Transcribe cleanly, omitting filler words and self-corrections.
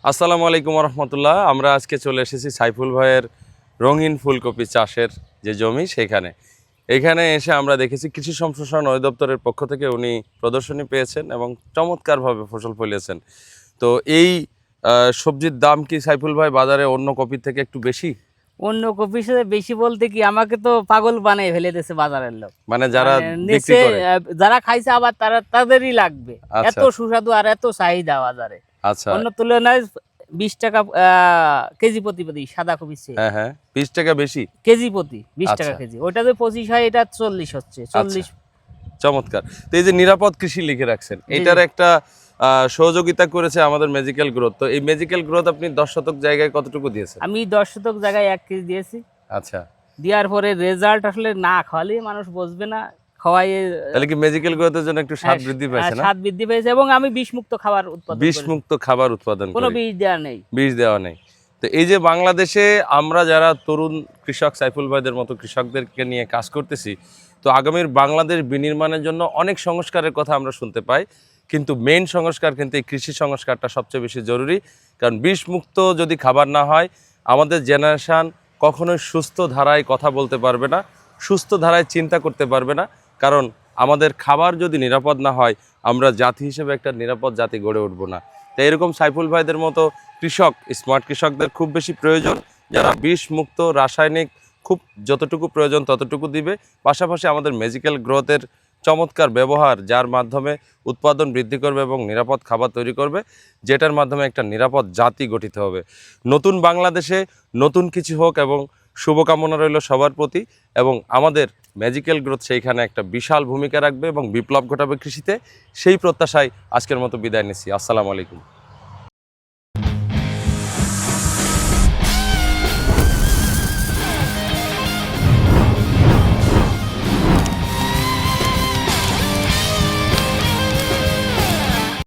আসসালামু আলাইকুম রহমতুল্লাহ। আমরা আজকে চলে এসেছি সাইফুল ভাইয়ের রঙিন ফুলকপি চাষের যে জমি সেখানে। এখানে এসে আমরা দেখেছি কৃষি সম্প্রসারণ অধিদপ্তরের পক্ষ থেকে উনি প্রদর্শনী পেয়েছেন এবং চমৎকারভাবে ফসল ফলিয়েছেন। তো এই সবজির দাম কি সাইফুল ভাই বাজারে অন্য কপির থেকে একটু বেশি? অন্য কপির সাথে বেশি বলতে কি, আমাকে তো পাগল বানিয়ে ফেলে দিয়েছে বাজারের লোক। মানে যারা বিক্রি নেচে করে, যারা খাইছে আবার তাদেরই লাগবে। আচ্ছা এত সুস্বাদু আর এত চাহিদা বাজারে। আচ্ছা, অন্য তুলনায় 20 টাকা কেজি প্রতি সাদা কপি হ্যাঁ হ্যাঁ, 20 টাকা বেশি কেজি প্রতি 20 টাকা আচ্ছা। কেজি। ওটা যে 25 হয়, এটা 40 হচ্ছে 40। চমৎকার। তো এই যে নিরাপদ কৃষি লিখে রাখছেন, এটার একটা সহযোগিতা করেছে আমাদের ম্যাজিক্যাল গ্রোথ। তো এই ম্যাজিক্যাল গ্রোথ আপনি 10 শতক জায়গায় কতটুকু দিয়েছেন? আমি 10 শতক জায়গায় 1 কেজি দিয়েছি। আচ্ছা, দেওয়ার পরে রেজাল্ট আসলে না খাওয়ালে মানুষ বুঝবে না। খাওয়াইয়ে তাহলে কি ম্যাজিক্যাল গ্রোথের জন্য একটু স্বাদ বৃদ্ধি পাইছে না? স্বাদ বৃদ্ধি পেয়েছে এবং আমি বিষমুক্ত খাবার উৎপাদন করি। বিষমুক্ত খাবার উৎপাদন কোনো করি, বিষ দেওয়া নেই। বিষ দেওয়া নেই। তো এই যে বাংলাদেশে আমরা যারা তরুণ কৃষক সাইফুল ভাইদের মতো কৃষকদেরকে নিয়ে কাজ করতেছি, তো আগামীর বাংলাদেশ বিনির্মাণের জন্য অনেক সংস্কারের কথা আমরা শুনতে পাই, কিন্তু মেইন সংস্কার কিন্তু এই কৃষি সংস্কারটা সবচেয়ে বেশি জরুরি। কারণ বিষমুক্ত যদি খাবার না হয়, আমাদের জেনারেশান কখনোই সুস্থ ধারায় কথা বলতে পারবে না, সুস্থ ধারায় চিন্তা করতে পারবে না। কারণ আমাদের খাবার যদি নিরাপদ না হয়, আমরা জাতি হিসেবে একটা নিরাপদ জাতি গড়ে উঠবো না। তাই এরকম সাইফুল ভাইদের মতো কৃষক, স্মার্ট কৃষকদের খুব বেশি প্রয়োজন, যারা বিষমুক্ত রাসায়নিক খুব যতটুকু প্রয়োজন ততটুকু দিবে, পাশাপাশি আমাদের ম্যাজিক্যাল গ্রোথের চমৎকার ব্যবহার, যার মাধ্যমে উৎপাদন বৃদ্ধি করবে এবং নিরাপদ খাবার তৈরি করবে, যেটার মাধ্যমে একটা নিরাপদ জাতি গঠিত হবে। নতুন বাংলাদেশে নতুন কিছু হোক এবং শুভকামনা রইল সবার প্রতি। এবং আমাদের ম্যাজিক্যাল গ্রোথ সেইখানে একটা বিশাল ভূমিকা রাখবে এবং বিপ্লব ঘটাবে কৃষিতে। সেই প্রত্যাশায় আজকের মতো বিদায় নিচ্ছি। আসসালামু আলাইকুম।